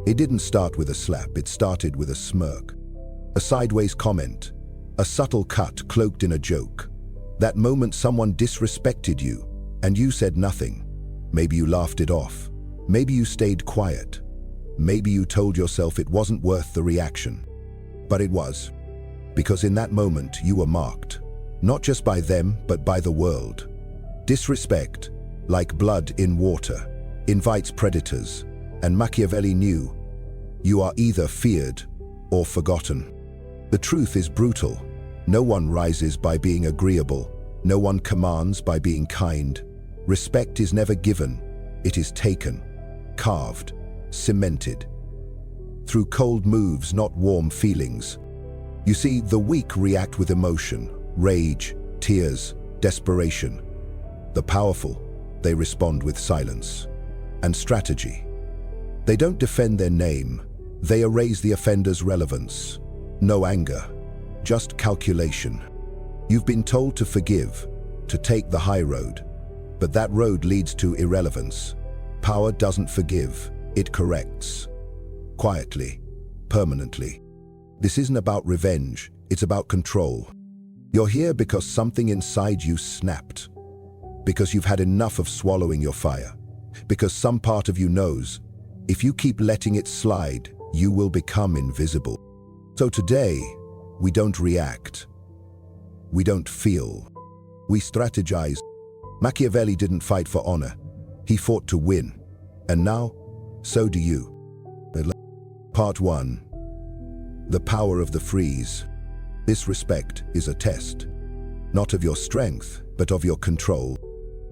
It didn't start with a slap, it started with a smirk. A sideways comment, a subtle cut cloaked in a joke. That moment someone disrespected you, and you said nothing. Maybe you laughed it off. Maybe you stayed quiet. Maybe you told yourself it wasn't worth the reaction. But it was. Because in that moment you were marked. Not just by them, but by the world. Disrespect, like blood in water, invites predators, and Machiavelli knew, you are either feared or forgotten. The truth is brutal. No one rises by being agreeable. No one commands by being kind. Respect is never given. It is taken, carved, cemented. Through cold moves, not warm feelings. You see, the weak react with emotion, rage, tears, desperation. The powerful, they respond with silence and strategy. They don't defend their name. They erase the offender's relevance. No anger, just calculation. You've been told to forgive, to take the high road, but that road leads to irrelevance. Power doesn't forgive, it corrects. Quietly, permanently. This isn't about revenge, it's about control. You're here because something inside you snapped. Because you've had enough of swallowing your fire. Because some part of you knows, if you keep letting it slide, you will become invisible. So today, we don't react. We don't feel. We strategize. Machiavelli didn't fight for honor. He fought to win. And now, so do you. Part 1. The power of the freeze. This respect is a test. Not of your strength, but of your control.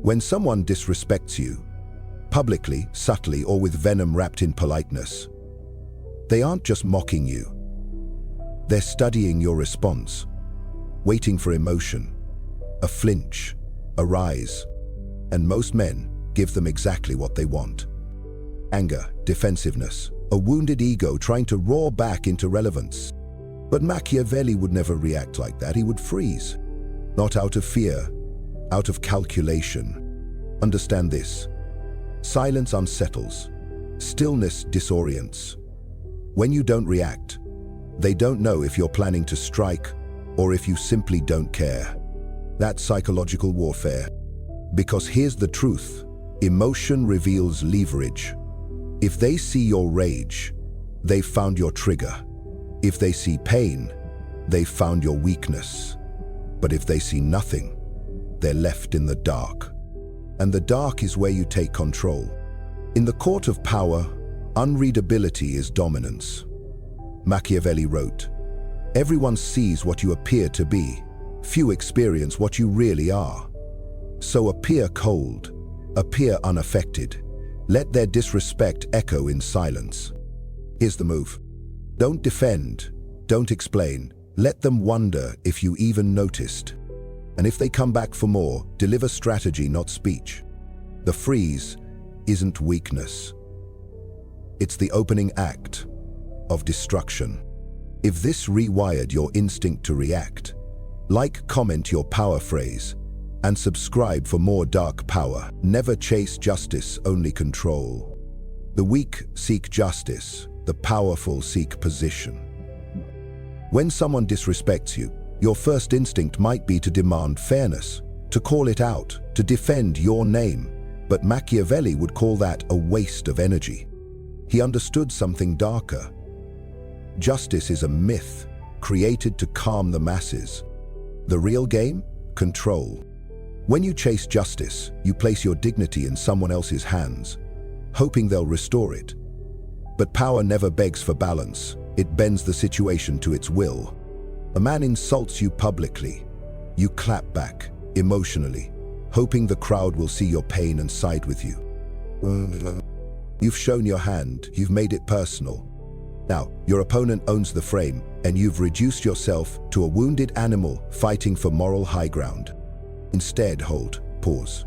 When someone disrespects you, publicly, subtly, or with venom wrapped in politeness, they aren't just mocking you. They're studying your response, waiting for emotion, a flinch, a rise. And most men give them exactly what they want. Anger, defensiveness, a wounded ego trying to roar back into relevance. But Machiavelli would never react like that. He would freeze. Not out of fear, out of calculation. Understand this. Silence unsettles. Stillness disorients. When you don't react, they don't know if you're planning to strike or if you simply don't care. That's psychological warfare. Because here's the truth. Emotion reveals leverage. If they see your rage, they've found your trigger. If they see pain, they've found your weakness. But if they see nothing, they're left in the dark. And the dark is where you take control. In the court of power, unreadability is dominance. Machiavelli wrote, "Everyone sees what you appear to be. Few experience what you really are. So appear cold, appear unaffected. Let their disrespect echo in silence." Here's the move. Don't defend, don't explain. Let them wonder if you even noticed. And if they come back for more, deliver strategy, not speech. The freeze isn't weakness. It's the opening act of destruction. If this rewired your instinct to react, like, comment your power phrase, and subscribe for more dark power. Never chase justice, only control. The weak seek justice, the powerful seek position. When someone disrespects you, your first instinct might be to demand fairness, to call it out, to defend your name. But Machiavelli would call that a waste of energy. He understood something darker. Justice is a myth created to calm the masses. The real game? Control. When you chase justice, you place your dignity in someone else's hands, hoping they'll restore it. But power never begs for balance. It bends the situation to its will. A man insults you publicly. You clap back, emotionally, hoping the crowd will see your pain and side with you. You've shown your hand, you've made it personal. Now, your opponent owns the frame, and you've reduced yourself to a wounded animal fighting for moral high ground. Instead, hold, pause.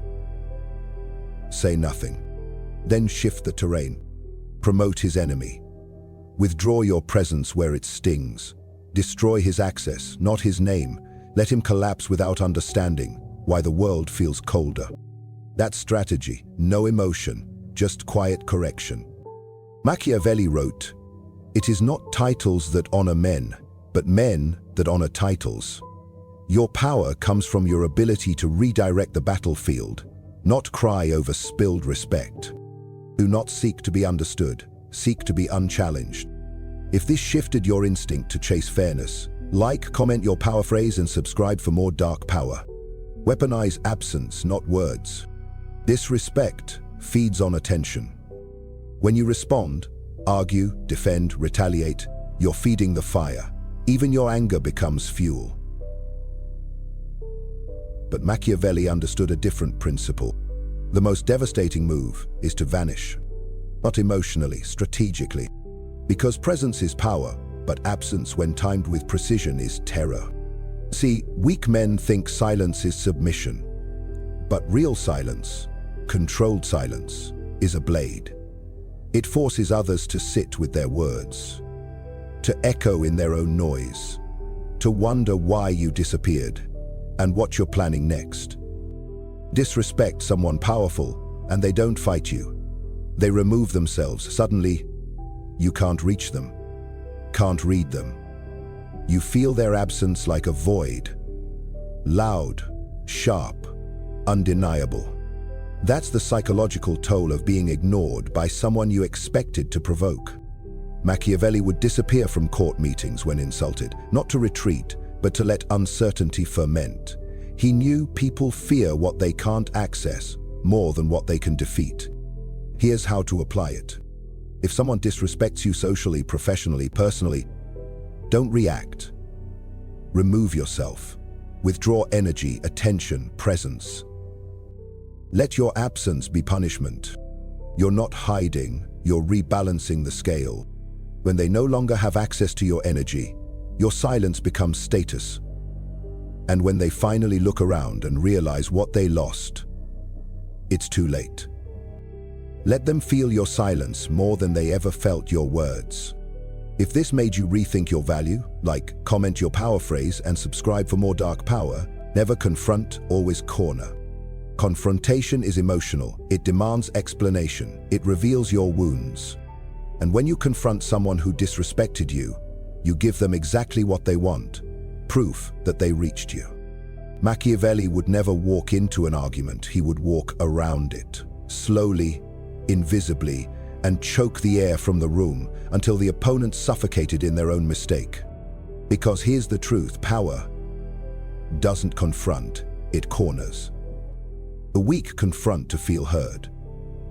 Say nothing. Then shift the terrain. Promote his enemy. Withdraw your presence where it stings. Destroy his access, not his name. Let him collapse without understanding why the world feels colder. That's strategy, no emotion, just quiet correction. Machiavelli wrote, "It is not titles that honor men, but men that honor titles." Your power comes from your ability to redirect the battlefield, not cry over spilled respect. Do not seek to be understood, seek to be unchallenged. If this shifted your instinct to chase fairness, like, comment your power phrase and subscribe for more dark power. Weaponize absence, not words. Disrespect feeds on attention. When you respond, argue, defend, retaliate, you're feeding the fire. Even your anger becomes fuel. But Machiavelli understood a different principle. The most devastating move is to vanish. Not emotionally, strategically. Because presence is power, but absence when timed with precision is terror. See, weak men think silence is submission. But real silence, controlled silence, is a blade. It forces others to sit with their words, to echo in their own noise, to wonder why you disappeared and what you're planning next. Disrespect someone powerful and they don't fight you. They remove themselves. Suddenly, you can't reach them, can't read them. You feel their absence like a void. Loud, sharp, undeniable. That's the psychological toll of being ignored by someone you expected to provoke. Machiavelli would disappear from court meetings when insulted, not to retreat, but to let uncertainty ferment. He knew people fear what they can't access more than what they can defeat. Here's how to apply it. If someone disrespects you socially, professionally, personally, don't react. Remove yourself. Withdraw energy, attention, presence. Let your absence be punishment. You're not hiding, you're rebalancing the scale. When they no longer have access to your energy, your silence becomes status. And when they finally look around and realize what they lost, it's too late. Let them feel your silence more than they ever felt your words. If this made you rethink your value, like, comment your power phrase and subscribe for more dark power. Never confront, always corner. Confrontation is emotional. It demands explanation. It reveals your wounds. And when you confront someone who disrespected you, you give them exactly what they want, proof that they reached you. Machiavelli would never walk into an argument. He would walk around it, slowly, invisibly, and choke the air from the room until the opponent suffocated in their own mistake. Because here's the truth, power doesn't confront, it corners. The weak confront to feel heard.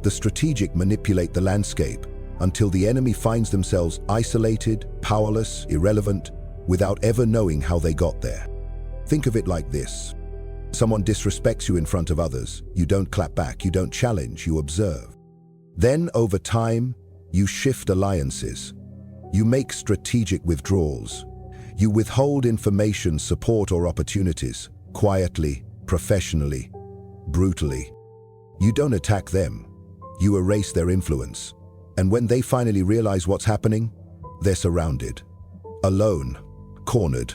The strategic manipulate the landscape until the enemy finds themselves isolated, powerless, irrelevant, without ever knowing how they got there. Think of it like this. Someone disrespects you in front of others. You don't clap back, you don't challenge, you observe. Then, over time, you shift alliances. You make strategic withdrawals. You withhold information, support, or opportunities, quietly, professionally, brutally. You don't attack them. You erase their influence. And when they finally realize what's happening, they're surrounded, alone, cornered.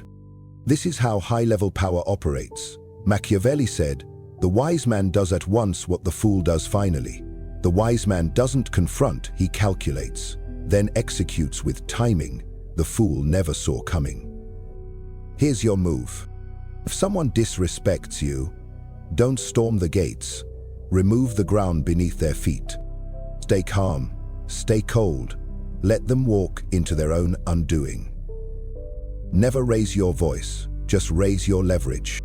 This is how high-level power operates. Machiavelli said, "The wise man does at once what the fool does finally." The wise man doesn't confront, he calculates, then executes with timing the fool never saw coming. Here's your move. If someone disrespects you, don't storm the gates. Remove the ground beneath their feet. Stay calm, stay cold. Let them walk into their own undoing. Never raise your voice, just raise your leverage.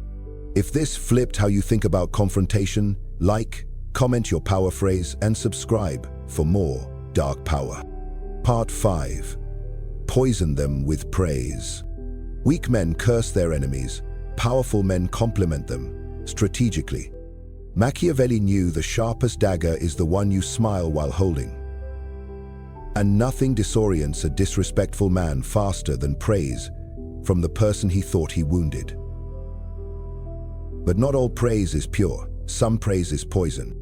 If this flipped how you think about confrontation, like, comment your power phrase and subscribe for more dark power. Part 5. Poison them with praise. Weak men curse their enemies. Powerful men compliment them, strategically. Machiavelli knew the sharpest dagger is the one you smile while holding. And nothing disorients a disrespectful man faster than praise from the person he thought he wounded. But not all praise is pure. Some praise is poison.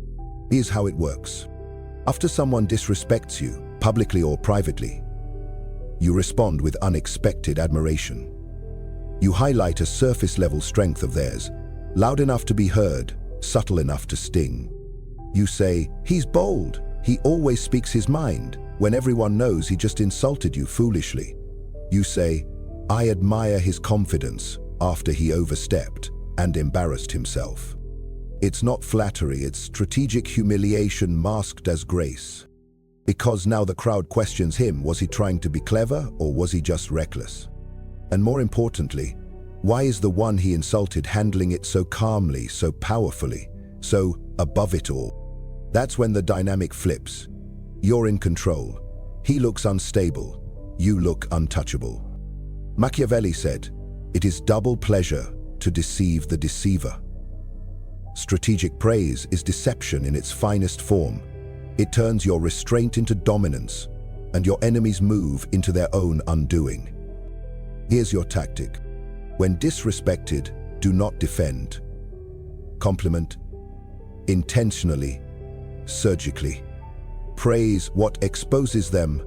Here's how it works. After someone disrespects you, publicly or privately, you respond with unexpected admiration. You highlight a surface-level strength of theirs, loud enough to be heard, subtle enough to sting. You say, "He's bold, He always speaks his mind, when everyone knows he just insulted you foolishly. You say, "I admire his confidence," after he overstepped and embarrassed himself. It's not flattery, it's strategic humiliation masked as grace. Because now the crowd questions him, was he trying to be clever or was he just reckless? And more importantly, why is the one he insulted handling it so calmly, so powerfully, so above it all? That's when the dynamic flips. You're in control. He looks unstable. You look untouchable. Machiavelli said, "It is double pleasure to deceive the deceiver." Strategic praise is deception in its finest form. It turns your restraint into dominance and your enemy's move into their own undoing. Here's your tactic. When disrespected, do not defend. Compliment intentionally, surgically. Praise what exposes them,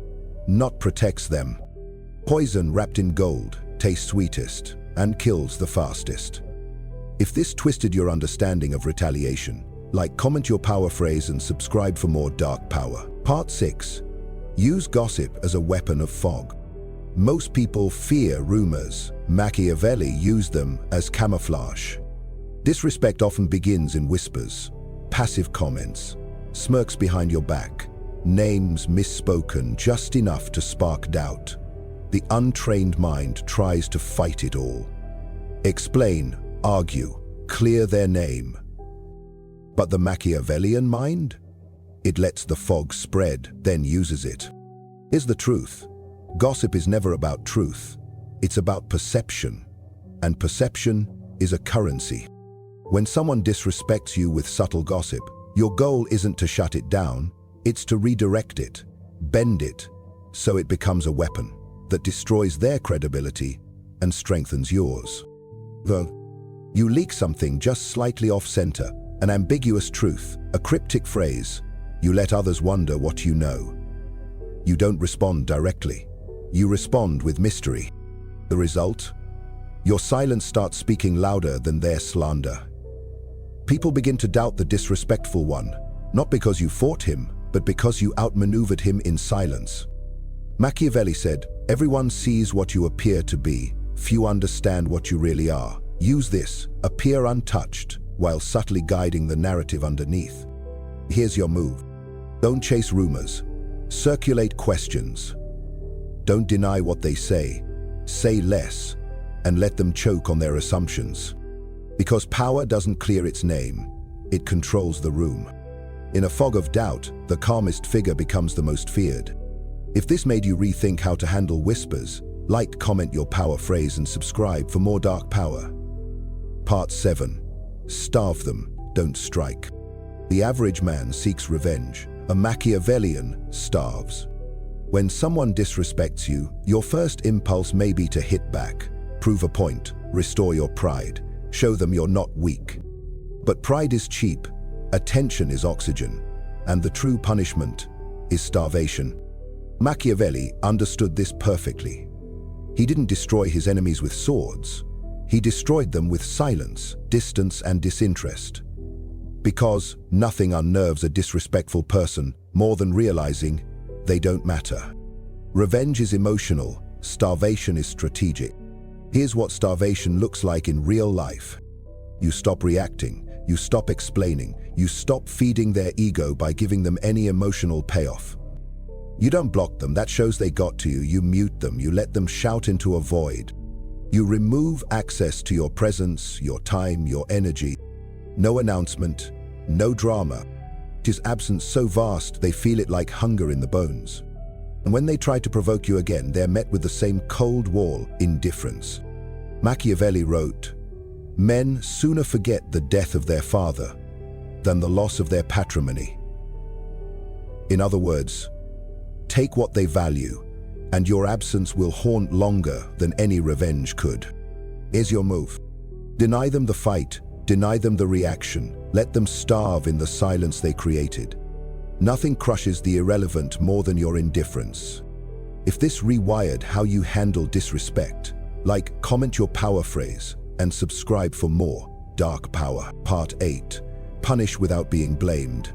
not protects them. Poison wrapped in gold tastes sweetest and kills the fastest. If this twisted your understanding of retaliation, like, comment your power phrase and subscribe for more dark power. Part 6. Use gossip as a weapon of fog. Most people fear rumors. Machiavelli used them as camouflage. Disrespect often begins in whispers, passive comments, smirks behind your back, names misspoken just enough to spark doubt. The untrained mind tries to fight it all. Explain, argue, clear their name. But the Machiavellian mind? It lets the fog spread, then uses it. Here's the truth. Gossip is never about truth. It's about perception. And perception is a currency. When someone disrespects you with subtle gossip, your goal isn't to shut it down, it's to redirect it, bend it, so it becomes a weapon that destroys their credibility and strengthens yours. Though you leak something just slightly off-center, an ambiguous truth, a cryptic phrase, you let others wonder what you know. You don't respond directly. You respond with mystery. The result? Your silence starts speaking louder than their slander. People begin to doubt the disrespectful one, not because you fought him, but because you outmaneuvered him in silence. Machiavelli said, "Everyone sees what you appear to be. Few understand what you really are. Use this, appear untouched, while subtly guiding the narrative underneath." Here's your move. Don't chase rumors. Circulate questions. Don't deny what they say. Say less, and let them choke on their assumptions. Because power doesn't clear its name, it controls the room. In a fog of doubt, the calmest figure becomes the most feared. If this made you rethink how to handle whispers, like, comment your power phrase and subscribe for more dark power. Part 7. Starve them, don't strike. The average man seeks revenge. A Machiavellian starves. When someone disrespects you, your first impulse may be to hit back, prove a point, restore your pride, show them you're not weak. But pride is cheap, attention is oxygen, and the true punishment is starvation. Machiavelli understood this perfectly. He didn't destroy his enemies with swords. He destroyed them with silence, distance, and disinterest. Because nothing unnerves a disrespectful person more than realizing they don't matter. Revenge is emotional, starvation is strategic. Here's what starvation looks like in real life. You stop reacting, you stop explaining, you stop feeding their ego by giving them any emotional payoff. You don't block them, that shows they got to you. You mute them, you let them shout into a void. You remove access to your presence, your time, your energy. No announcement, no drama. It is absence so vast they feel it like hunger in the bones. And when they try to provoke you again, they're met with the same cold wall, indifference. Machiavelli wrote, "Men sooner forget the death of their father than the loss of their patrimony." In other words, take what they value, and your absence will haunt longer than any revenge could. Here's your move. Deny them the fight, deny them the reaction, let them starve in the silence they created. Nothing crushes the irrelevant more than your indifference. If this rewired how you handle disrespect, like, comment your power phrase and subscribe for more dark power. Part 8. Punish without being blamed.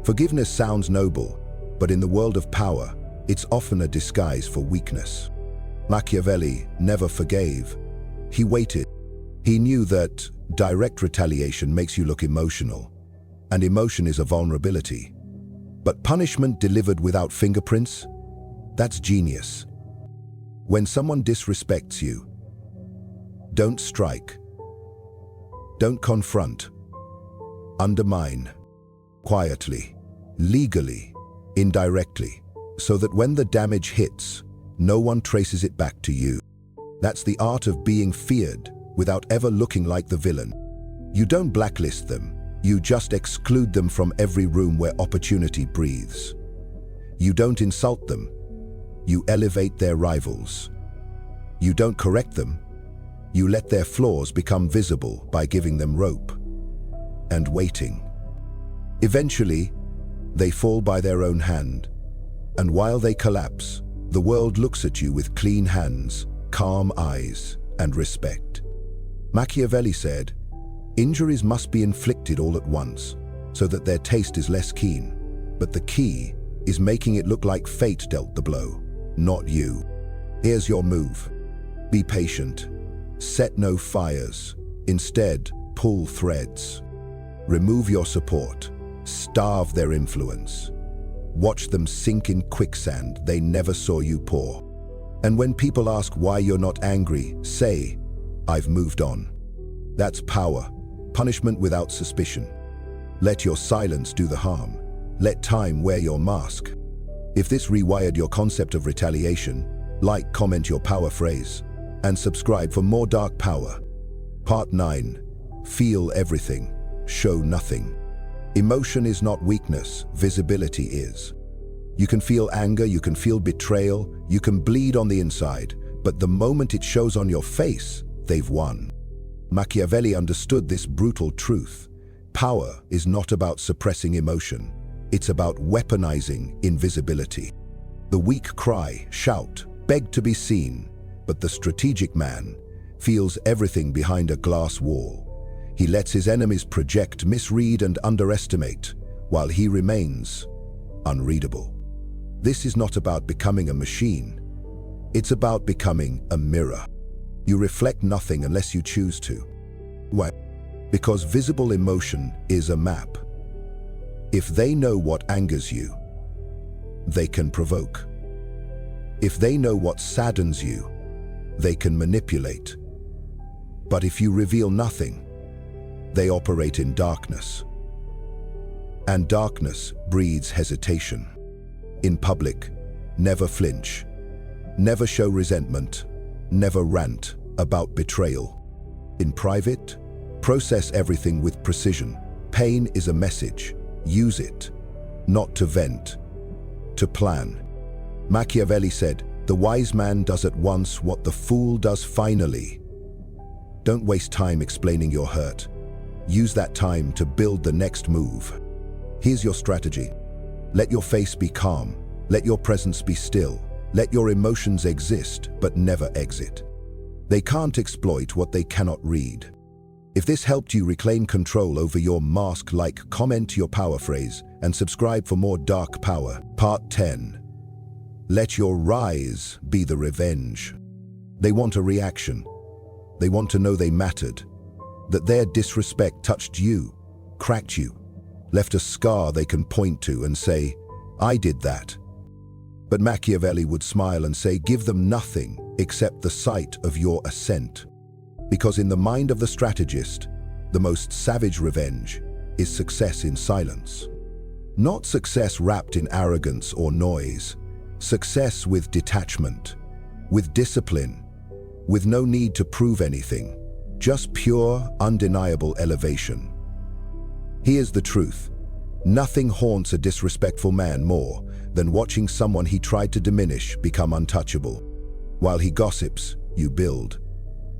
Forgiveness sounds noble, but in the world of power, it's often a disguise for weakness. Machiavelli never forgave. He waited. He knew that direct retaliation makes you look emotional, and emotion is a vulnerability. But punishment delivered without fingerprints? That's genius. When someone disrespects you, don't strike. Don't confront. Undermine. Quietly, legally, indirectly, so that when the damage hits, no one traces it back to you. That's the art of being feared without ever looking like the villain. You don't blacklist them, you just exclude them from every room where opportunity breathes. You don't insult them, you elevate their rivals. You don't correct them, you let their flaws become visible by giving them rope and waiting. Eventually, they fall by their own hand, and while they collapse, the world looks at you with clean hands, calm eyes, and respect. Machiavelli said, "Injuries must be inflicted all at once, so that their taste is less keen, but the key is making it look like fate dealt the blow, not you." Here's your move. Be patient. Set no fires. Instead, pull threads. Remove your support. Starve their influence. Watch them sink in quicksand they never saw you pour. And when people ask why you're not angry, say, "I've moved on." That's power, punishment without suspicion. Let your silence do the harm. Let time wear your mask. If this rewired your concept of retaliation, like, comment your power phrase, and subscribe for more dark power. Part 9. Feel everything, show nothing. Emotion is not weakness, visibility is. You can feel anger, you can feel betrayal, you can bleed on the inside, but the moment it shows on your face, they've won. Machiavelli understood this brutal truth. Power is not about suppressing emotion. It's about weaponizing invisibility. The weak cry, shout, beg to be seen, but the strategic man feels everything behind a glass wall. He lets his enemies project, misread, and underestimate, while he remains unreadable. This is not about becoming a machine. It's about becoming a mirror. You reflect nothing unless you choose to. Why? Because visible emotion is a map. If they know what angers you, they can provoke. If they know what saddens you, they can manipulate. But if you reveal nothing, they operate in darkness. And darkness breeds hesitation. In public, never flinch. Never show resentment. Never rant about betrayal. In private, process everything with precision. Pain is a message. Use it. Not to vent. To plan. Machiavelli said, "The wise man does at once what the fool does finally." Don't waste time explaining your hurt. Use that time to build the next move. Here's your strategy. Let your face be calm. Let your presence be still. Let your emotions exist, but never exit. They can't exploit what they cannot read. If this helped you reclaim control over your mask, like, comment your power phrase, and subscribe for more dark power. Part 10. Let your rise be the revenge. They want a reaction. They want to know they mattered. That their disrespect touched you, cracked you, left a scar they can point to and say, "I did that." But Machiavelli would smile and say, "Give them nothing except the sight of your ascent." Because in the mind of the strategist, the most savage revenge is success in silence. Not success wrapped in arrogance or noise. Success with detachment, with discipline, with no need to prove anything. Just pure, undeniable elevation. Here's the truth. Nothing haunts a disrespectful man more than watching someone he tried to diminish become untouchable. While he gossips, you build.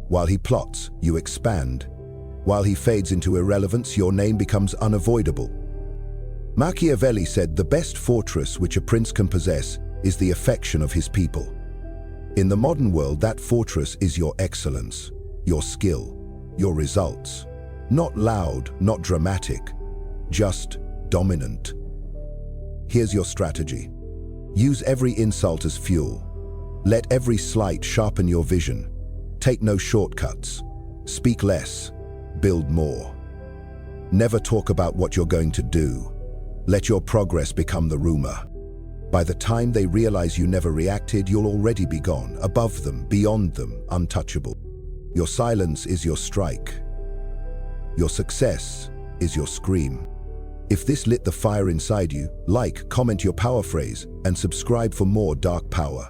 While he plots, you expand. While he fades into irrelevance, your name becomes unavoidable. Machiavelli said the best fortress which a prince can possess is the affection of his people. In the modern world, that fortress is your excellence, your skill, your results. Not loud, not dramatic, just dominant. Here's your strategy. Use every insult as fuel. Let every slight sharpen your vision. Take no shortcuts. Speak less. Build more. Never talk about what you're going to do. Let your progress become the rumor. By the time they realize you never reacted, you'll already be gone, above them, beyond them, untouchable. Your silence is your strike. Your success is your scream. If this lit the fire inside you, like, comment your power phrase, and subscribe for more dark power.